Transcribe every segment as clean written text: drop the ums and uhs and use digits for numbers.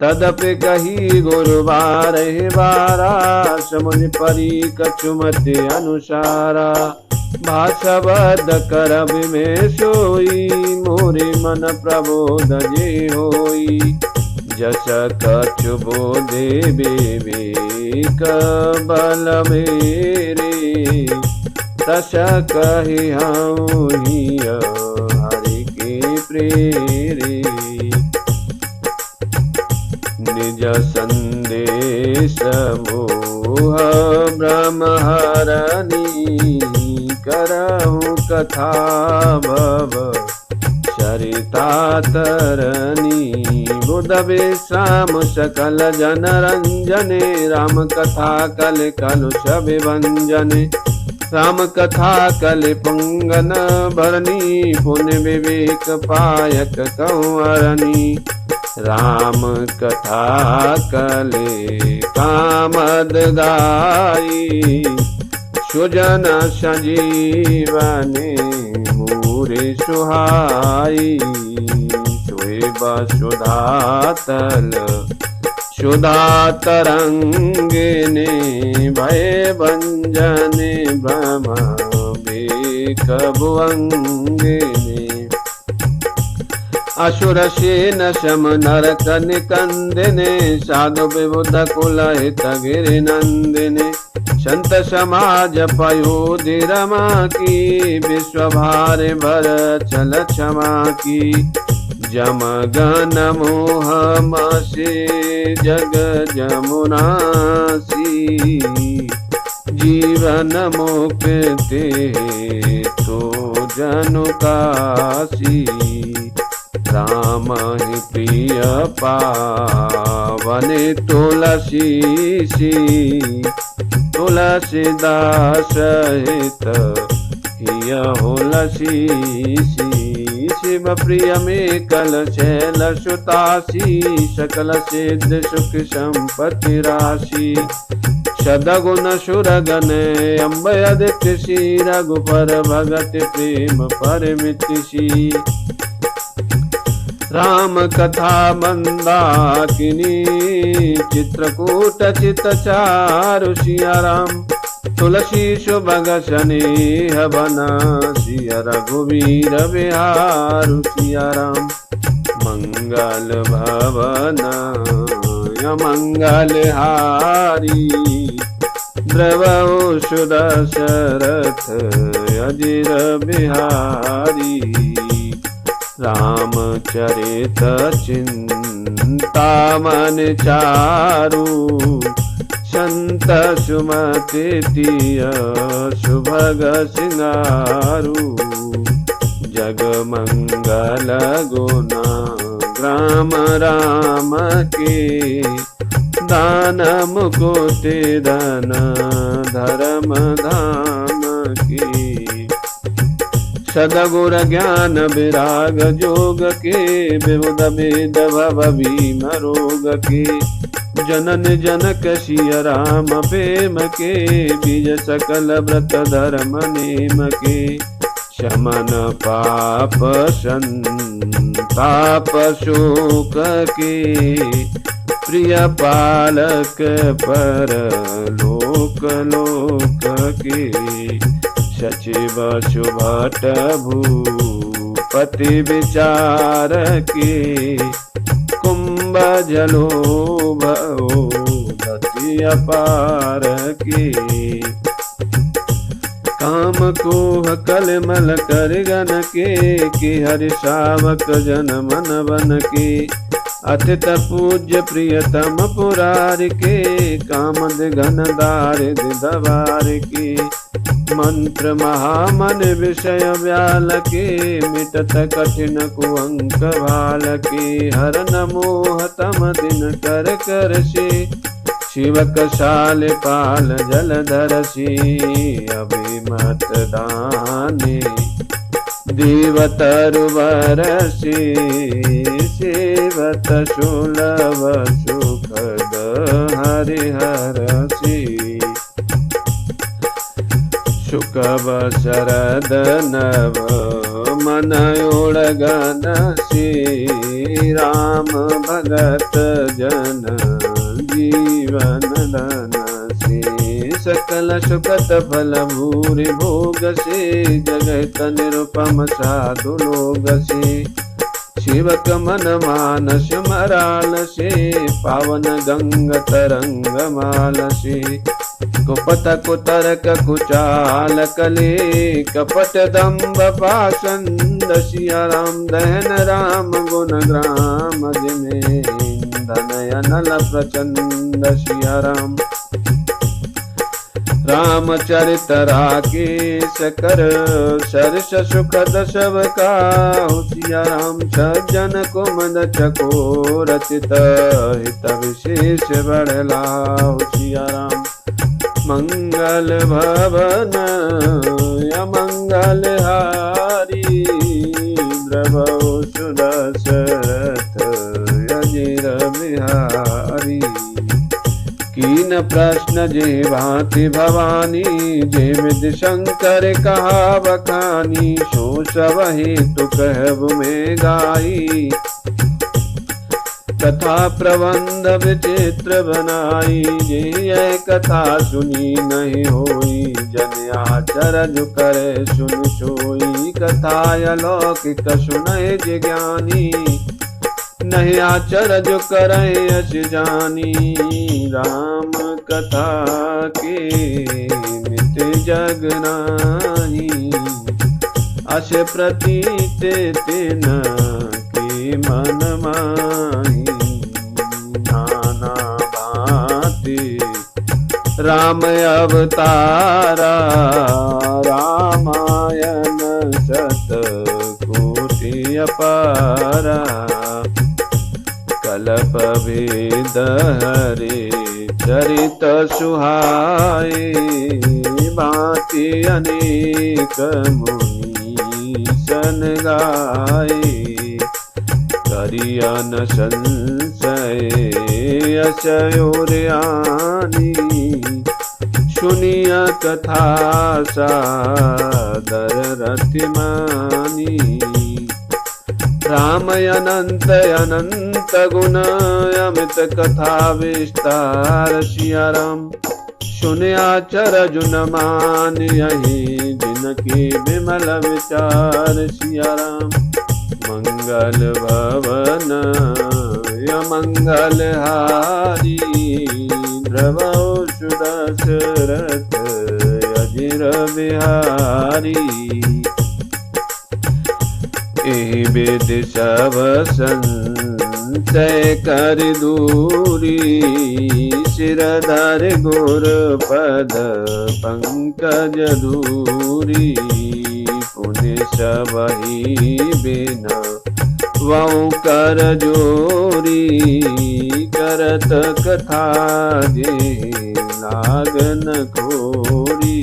तदपि कही गुरु बारहि बारा, समुनि परी कछुमति अनुसारा। भाषाबद्ध कर में सोई, मोरे मन प्रबोध जे होई। जस कछु बोधे विवेक बल मेरे, तस कहि हऊँ हिय हरि के प्रेरे। निज संदेश मोह ब्रह्म हरनी, करहु कथा भव सरिता तरनी। बुध विश्राम सकल जन रंजने, राम कथा कल कलुष विभंजने। राम कथा कल पुंगन भरनी, पुण्य विवेक पायक कहूँ अरनी। राम कथा कले कामद गाई, सुजन संजीवने मूरे सुहाई। सोए सुधातल सुधा तरंगिने, भय भंजने भ्रम बेक भुवंगिने। असुर सेन सम नरक निकंदिने, साधु विबुध कुल हित गिरि नंदिने। संत समाज पयोधि रमा की, विश्व भार भर चल क्षमा की। जम गन मोह मासे जग जमुनासी, जीवन मुक्ति तो जनु काशी। राम ही प्रिय पावन तुलसी सी, तुलसीदास हित हिय होलसी सी। शिव प्रिय में कल शैल सुतासी, सकल सिद्ध सुख संपत्ति राशि। सदगुण सुरगन अम्ब आदित्य सी, रघुपर भगत प्रेम परमिति। राम कथा मंदाकिनी, चित्रकूट चित चारु सिया राम। तुलसी सुभग स्नेह बना, सिया रघुवीर बिहारु सिया राम। मंगल भवन मंगल हारी, द्रवौ सुदशरथ अजिर बिहारी। रामचरित चिंतामन चारु, संत सुमति तिय सुभग सिंगारू। जग मंगल गुण ग्राम राम के, दान मुकुति धन धर्म धाम की। सदगुर ज्ञान विराग जोग के, विबुध वेद भव भीम रोग के। जनन जनक सिय राम प्रेम के, बीज सकल व्रत धर्म नेम के। शमन पाप संताप शोक के, प्रिय पालक पर लोक लोक के। सचिव सुभट भूपति विचार के, कुंभ जलोभ दति अपार के। काम को कल मल कर गन के, हरि शावक जन मन बन के। अतित पूज्य प्रियतम पुरार के, कामद घन दारिद दवार के। मंत्र महामन विषय व्याल के, मिटत कठिन कुअंक भाल के। हरन मोह तम दिन कर कर से, शिवक शाल पाल जलधर से। अभिमत दाने देवतरुवर से, सेवत सुलभ सुखद हरिहर से। शुकव शरद नव मन ओढ़गन से, राम भगत जन जीवन धन से सकल सुखत फल भूरि भोग से जगत निरुपम साधु लोग से शिवक मन मानस मराल से पावन गंग तरंग माल से कुपथ कुतर्क कुचाल कले कपट दम्भ पाषंड सिया राम दहन राम गुण ग्राम जिमे धनयनल प्रचंड सिया राम रामचरित राकेश कर सरस सुखद सब का सिया राम सज्जन कुमद चकोर चित हित विशेष बढ़ला सिया राम मंगल भवन अमंगल हारी द्रवौ सुदशरथ अजिर बिहारी कीन प्रश्न जे भांति भवानी जे विद शंकर कहा बखानी सो सब हेतु कहब में गाई कथा प्रबंध विचित्र बनाई जे यह कथा सुनी नहीं होई जन आचरज करे सुन सोई कथा अलौकिक सुनय जे ज्ञानी नहीं आचरज करे अस जानी राम कथा के मित जग नाही अस प्रतीत तिन के मन माही नाना भांति राम अवतारा रामायण सत कोटि अपारा कल्प वेद हरे चरित सुहाए भांति अनेक मुनि सन गाए करियन संशय असयोर्यानी सुनिया कथा सादर रतिमानी राम अनंत अनंत गुण अमित कथा विस्तार सिया राम सुनिया चरज न मान यही जिनकी विमल विचार सिया राम मंगल भवन मंगल हारी द्रवौ सुदशरथ अजिर बिहारी एहि वेद सब संशय कर दूरी सिरधर गुर पद पंकज धूरी पुण्य सबहि बिना वौ कर जोरी करत कथा जे लागन खोरी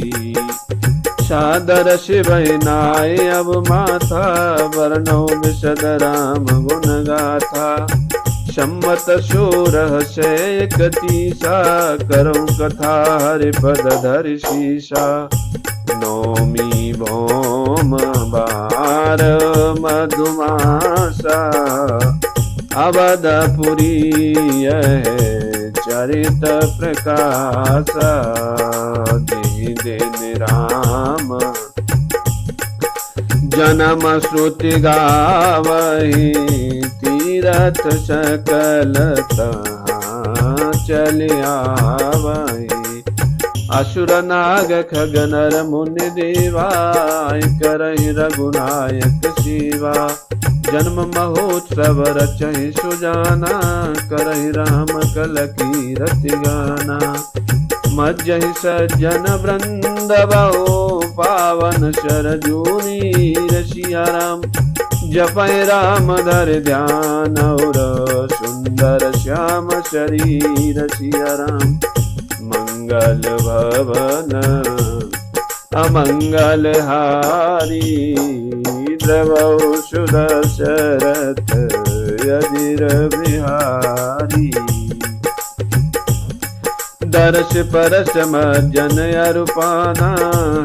सादर शिवनाय अब माथा वर्णो विशद राम गुण गाथा सम्मत सोरह से कतीसा करो कथा हरिपद धरि शीसा नौमी भौम बार मधुमासा अवधपुरी चरित प्रकाशा दिन राम जन्म श्रुति गावहि तीरथ सकल चल आवहि असुर नाग खगनर मुनि देवाय करहि रघुनायक सेवा जन्म महोत्सव रचहि सुजाना करहि राम कल कीरति गाना मज्जहि सज्जन वृंद बहु पावन शरजूनी रसिया राम जपय राम धर ध्यान और सुंदर श्याम शरीर सिया राम मंगल भवन अमंगल हारी द्रवौ सुदशरथ अजिर बिहारी दर्श परस मज्जन अरुपाना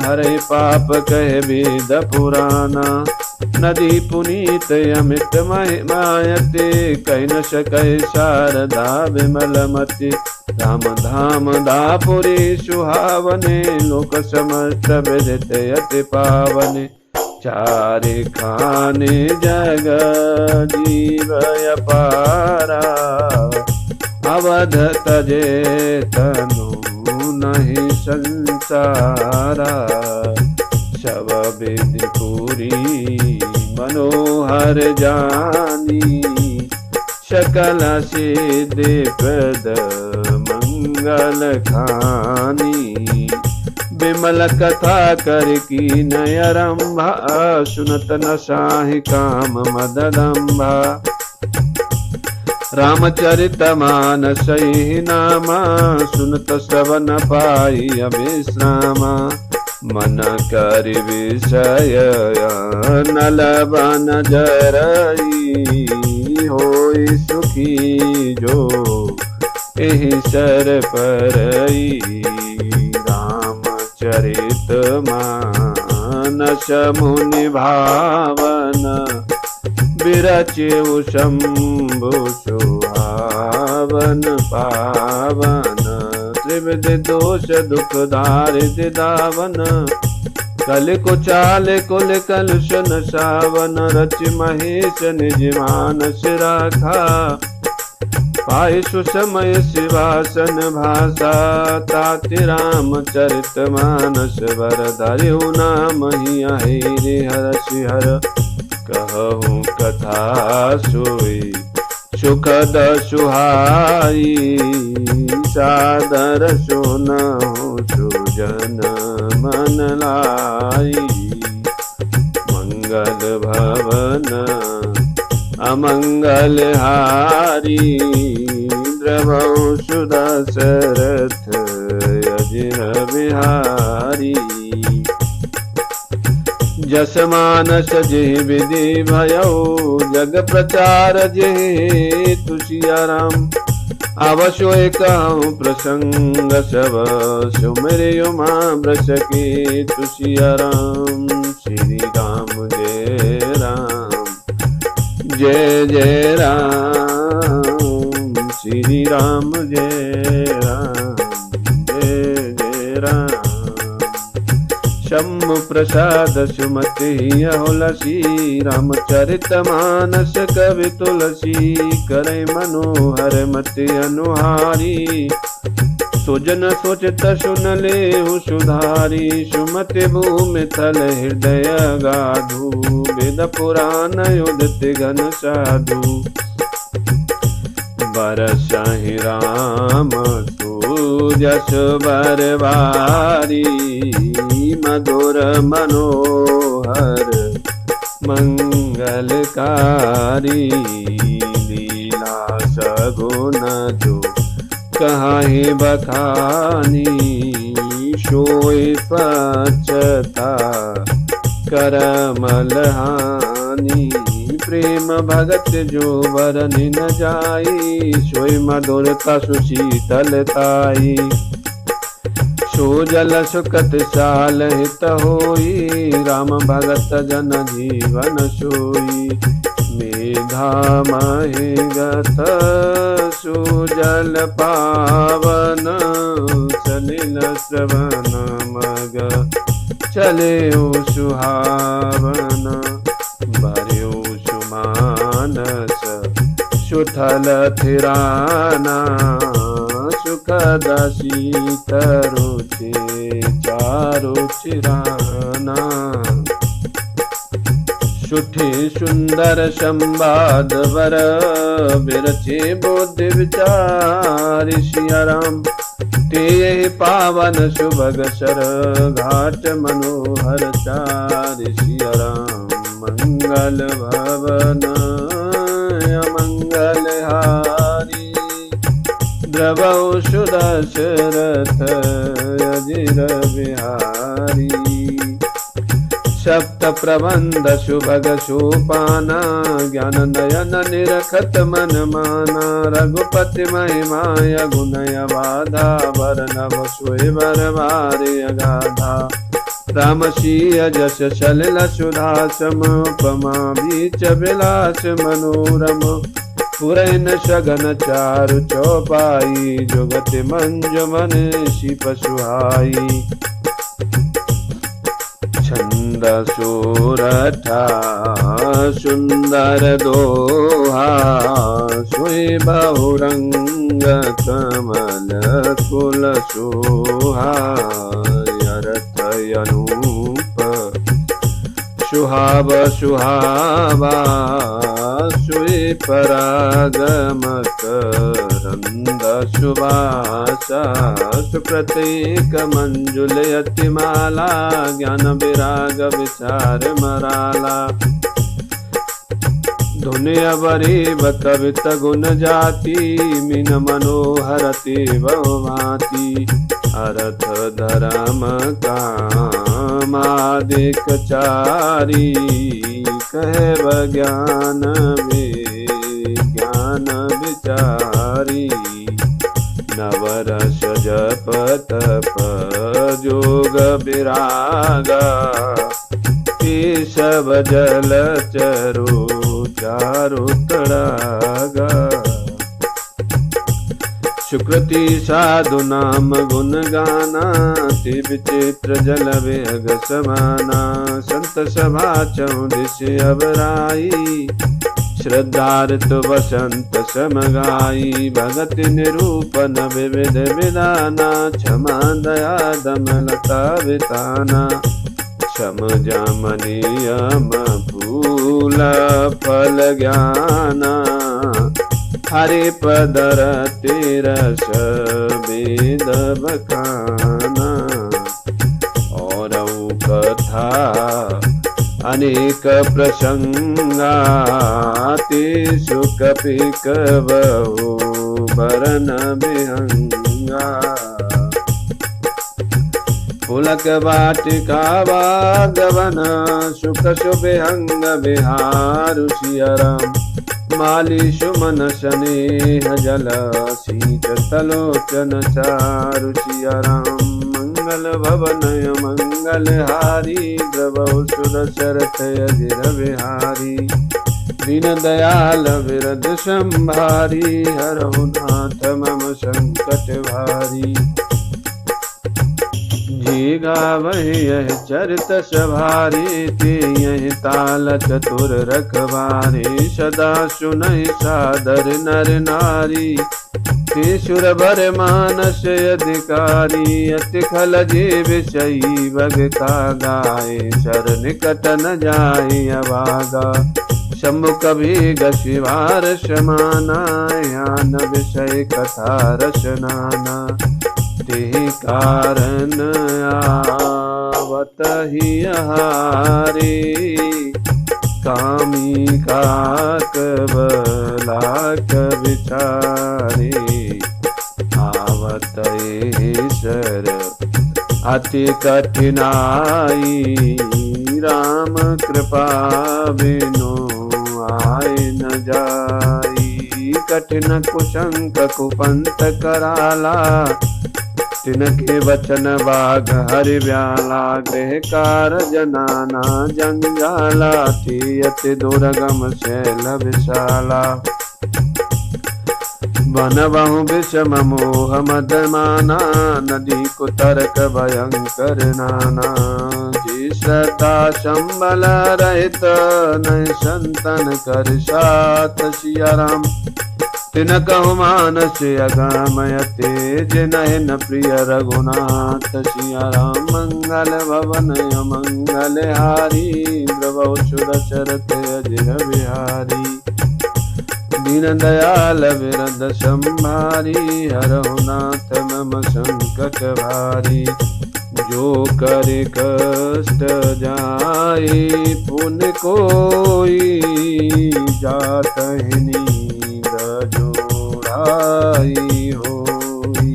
हरे पाप कह वेद पुराना नदी पुनीत अमित महिमायते, कहि न सकै शारदा विमलमति। राम धाम दापुरी सुहावने, लोक समस्त विदित अति पावने। चारि खाने जग जीव अपारा, अवध तजे तनु नहीं संसारा। सब विधि पूरी मनोहर जानी, सकल सिद्धि प्रद मंगल खानी। विमल कथा कर की नयरंभा, सुनत न साहि काम मददंभा। रामचरित मानस ही नामा, सुनत श्रवण पाई अविश्रामा। मन कर विषय नल बन जरई, होई सुखी जो एहि सर परई। रामचरित मानस मुनि भावन, बिरचेउ शंभु सुहावन पावन। त्रिविध दोष दुख दारिद्र दावन, कल कुचाल कुल कलुषन सावन। रचि महेश निज मानस राखा, पाई सुसमय शिवासन भाषा। ताति रामचरित मानस वर धरिउ नाम हिया हे हरषि हर। कहूँ कथा सोई सुखद सुहाई, सादर सुनहु सुजन मन लाई। मंगल भवन अमंगल हारी, द्रवहु सुदशरथ अजिर बिहारी। जस मानस जेहि विधि भयउ, जग प्रचार जेहि तुसिया राम। अवश्य कहूँ प्रसंग सब, सुमिरियु मां वृष की तुसिया राम। श्री राम जय राम, जय जय राम। श्री राम जय राम, जय जय राम। शम्भु प्रसाद सुमति अहुलसी, रामचरित मानस कवि तुलसी। करे मनोहर मति अनुहारी, सुजन सोचत सुन लेहु सुधारी। सुमति भूमि थल हृदय गाधु, वेद पुराण उदित घन साधु। बरसहि राम सुजस बरबारी, मधुर मनोहर मंगलकारी। लीला सगुन जो कहाहि बखानी, सोई पचता करमल हानि। प्रेम भगत जो बरनि न जाई, सोई मधुरता सुशीतलताई। सुजल सुकत साल हित होई, राम भगत जन जीवन सोई। मेधा महि गत सुजल पावन, सलिल श्रवण मग चलेउ सुहावन। भर्यु सुमानस सुथल थिराना, सुखद शीत रुचि चारु चिराना। सुठी सुंदर संवाद वर, बिरचे बुद्धि विचार। सिया राम ते पावन सुभग सर, घाट मनोहर चार। सिया राम मंगल भवन अमंगल हारी, द्रवहु सुदशरथ अजिर बिहारी। सप्त प्रबंध सुभग सोपाना, ज्ञान नयन निरखत मन माना। रघुपति महिमाय गुणय बाधा, वरनव सोई बर बारे अगाधा। रामशीय जस सलिल सुधा सम उपमा बीच विलास मनोरम पुरैन सघन चारु चौपाई जुगति मंजु मनीषी पशुहाई छंद सूरठा सुंदर दोहा सोई बहुरंग कमल कुल सुहा अर्थ अनूप सुहाव सुहावा सुई परागम करंद सुबासा सुप्रतीक मंजुल यतिमाला ज्ञान विराग विचार मराला धुनिया बरीब कवित गुण जाति मीन मनोहरति बहुभांति अर्थ धर्म कामादिक चारी कहे ज्ञान विज्ञान विचारी नवरस जप तप जोग विरागा केशव जल चरु चारु तड़ागा सुकृति साधु नाम गुण गाना ते विचित्र जल वेग समाना संत सभा चौदिश अबराई श्रद्धार्थ वसंत समगाई भगति निरूपण विविध विधाना क्षमा दया दमलता विताना क्षम जामनियम फूल फल ज्ञाना हरि पदर तिरस वेद बखाना और कथा अनेक प्रसंगा तेषु कपि कवहु वरन विहंगा पुलक वाटिका वागवन सुख शुभंग विहारु सियराम माली सुमन स्नेह जल शीत तलोचन चारु सियराम मंगल भवनय मंगल हारी द्रवौ सुरसरथ अजिर विहारी दीन दयाल विरद संभारी हरहु नाथ मम संकट भारी जी गावहि यह चरित सवारी ते यही ताल चतुर रखवारी सदा सुनहि सादर नर नारी ते सुर बर मानस अधिकारी अति खल जे विषयी भगता गाय शर निकट न जाय अभागा सम्मुख भीग शिवार समाना यान विषय कथा रसनाना तेहि कारण आवत ही हारे कामी काक बलाक विचारे आवत सर अति कठिनाई राम कृपा बिनु आय न जाई कठिन कुशंक कुपंत कराला तिनके वचन बाघ हरि व्याला गृह कार जनाना जंजाला थी अति दुर्गम शैल विशाला वन बहु विषम मोह मदमाना नदी कुतर्क भयंकर नाना जी श्रद्धा संबल रहित नहीं संतन कर साथ सियाराम तिन कहु मानस अगमय तेज नयन प्रिय रघुनाथ सियाराम मंगल भवन मंगल हारी द्रवौ सुरसरथ अजिर विहारी दीन दयाल विरद संभारी हरहु नाथ मम संकट भारी जो करे कष्ट जाए पुण्य कोई जात नींद जोड़ाई होई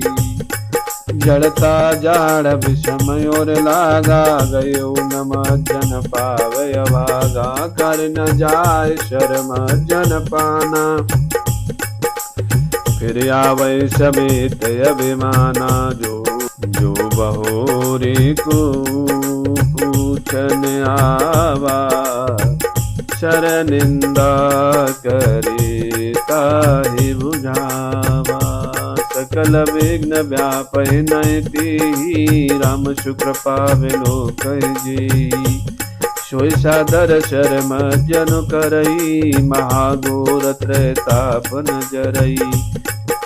जड़ता जाड़ विषमय और लागा गयो नम जन पावय भागा कर न जाय शर्म जन पाना फिर आवै समेत अभिमाना जो बहोरी को पूछन आवा, शर निंदा करे ताहि बुझावा। सकल विघ्न व्यापै नयति, राम सुकृपा बिनु कहि जेई। सोई सादर शर्म जनु करई, महाघोर त्रैतापन जरई।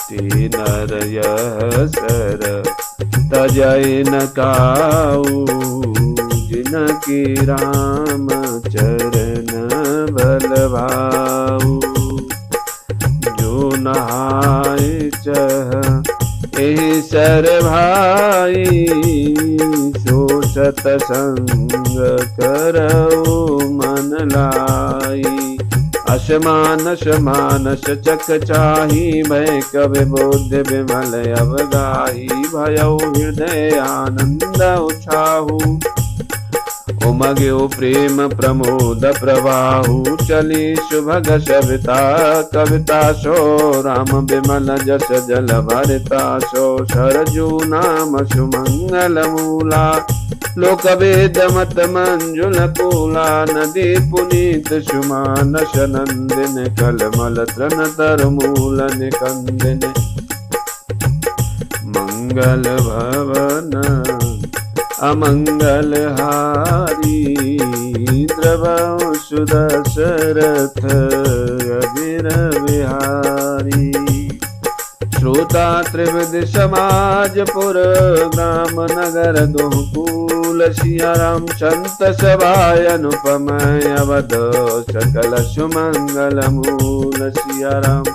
ते नर यह सर तजय न काऊ, जिनकी राम चरण बल भाऊ। जो नहाय चह एहि सर भाई, सो सतसंग करऊ मन लाई। अशमानस मानस चक चाही, भय कवि बोध विमल अवगाही। भयउ हृदय आनंद उछाहु, उमग्यो प्रेम प्रमोद प्रवाहु। चली सुभग सविता कविता सो, राम विमल जस जल भरिता सो। सरजू नाम सुमंगल मूला, लोक वेद मत मंजुल कूला। नदी पुनीत सुमानस नंदिन, कलमल तृण तर मूल निकंदिन। मंगल भवन अमंगल हारी, द्रवौ सुदशरथ अजिर बिहारी। श्रोता त्रिविध समाज पुर, ग्राम नगर दोहकूल। सिया राम संत सभाय अनुपमय अवध, सकल सुमंगल मूल। सिया राम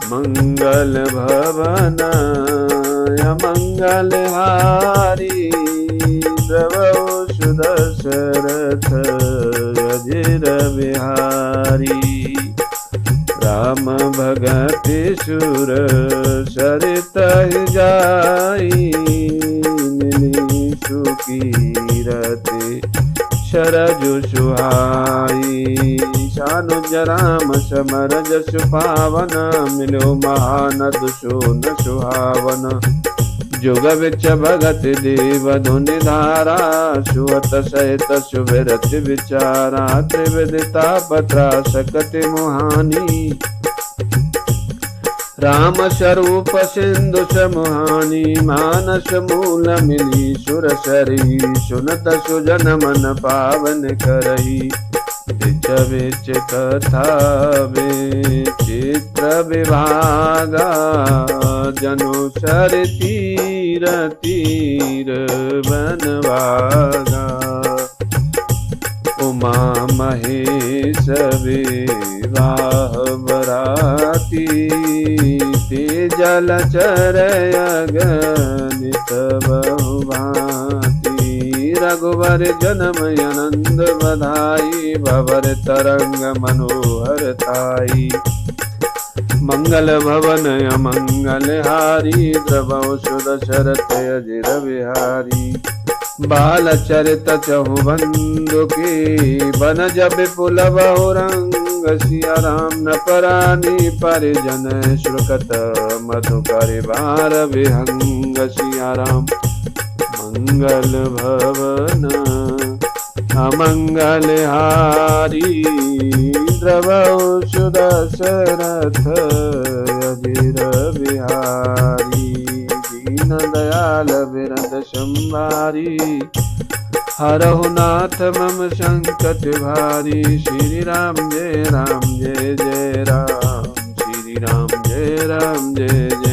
मंगल भवन अमंगल हारी, द्रवौ सुदशरथ अजिर बिहारी। राम भगति सुर सरित जाई, मिली सुकीरति शरजु सुहाई। शानुज राम समर जसु पावन, मिलो महानद सोन सुहावन। जुग विच भगत देव धुनि धारा, सुअत सहित सुविरत विचारा। त्रिविदिता पत्रा सकति मुहानी, राम स्वरूप सिंधु समुहानी। मानस मूल मिली सुर सरी, सुनत सुजन मन पावन करही। बिच बिच कथा विचित्र विभागा, जनु सर तीर तीर बनवागा। उमा महेश विवाह बराती, ते जलचर अगणित बहुभांति। रघुवर जन्म आनंद बधाई, भवर तरंग मनोहर ताई। मंगल भवन अमंगल हारी, द्रवौ सुदशरथ अजिर बिहारी। बाल चरित चहु बंधु की, बनज विपुल बहुरंग। सिया राम न परानी परिजन, श्रुकत मधु परिवार विहंग। सिया राम मंगल भवन अमंगल हारी, द्रवौ सुदशरथ अजिर बिहारी। दीन दयाल बिरद संभारी, हरहु नाथ मम संकट भारी। श्री राम जय जय राम, श्री राम जय जय